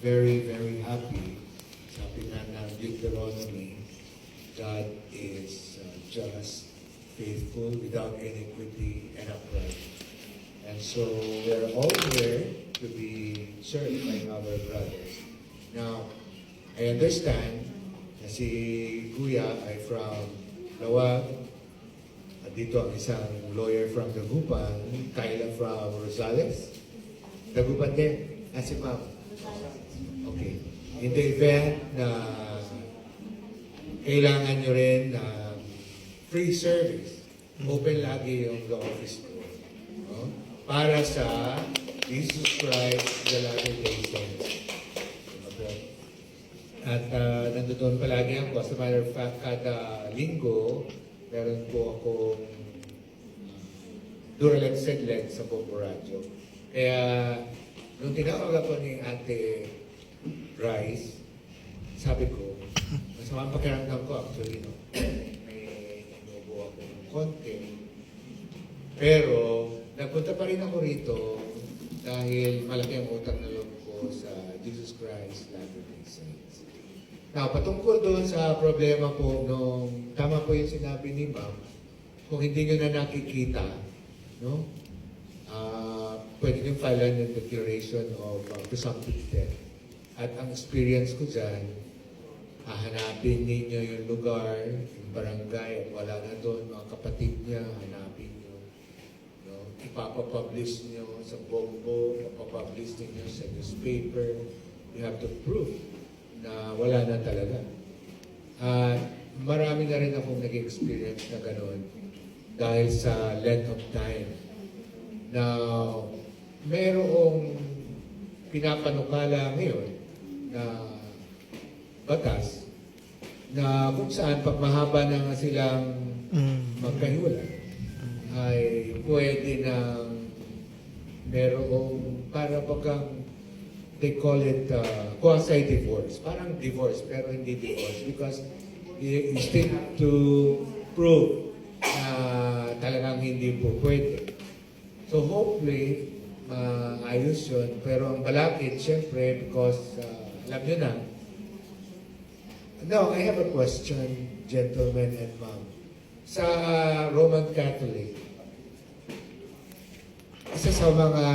very, very happy. Sabi nga ng Deuteronomy, God is just, faithful, without iniquity, and upright. And so we're all here to be served by our brothers. Now, I understand na si Kuya ay from Lawag, at dito ang isang lawyer from Dagupan, Kyla from Rosales. Dagupan din? Si Ma'am? Okay. In the event na kailangan nyo rin na free service, open lagi yung the office ko. No? Para sa Jesus Christ, the Latter-day Saints. Okay. At nandoon palagi ako. As a matter of fact, kada linggo, meron po akong Duralag Sedleg sa Bobo Radio. Kaya, nung tinawag ako ni Ate Rice, sabi ko, masama ang pakiramdam ko actually, no? May inubo ako ng konti. Pero, nagpunta pa rin ako rito dahil malaki ang utang na loob ko sa Jesus Christ, Latter-day Saints. Now, patungkol doon sa problema po nung, tama po yung sinabi ni Ma'am, kung hindi nyo na nakikita, no? Pwede nyo filean yung declaration of presumptive death. At ang experience ko dyan, hahanapin ninyo yung lugar, yung barangay, at wala na doon, mga kapatid niya, hanapin nyo. No? Ipapapublish nyo sa Bombo, ipapapublish nyo sa newspaper. You have to prove na wala na talaga. At marami na rin akong nag-experience na gano'n dahil sa length of time. Now, merong pinapanukala ngayon na batas na kung saan pag mahaba na nga silang magkahiwalay ay pwede na merong para bagang they call it quasi-divorce. Parang divorce pero hindi divorce because you still have to prove na talagang hindi po pwede. So hopefully, ayos yun. Pero ang balakid, syempre, because alam nyo na. Now, I have a question, gentlemen and ma'am. Sa Roman Catholic, isa sa mga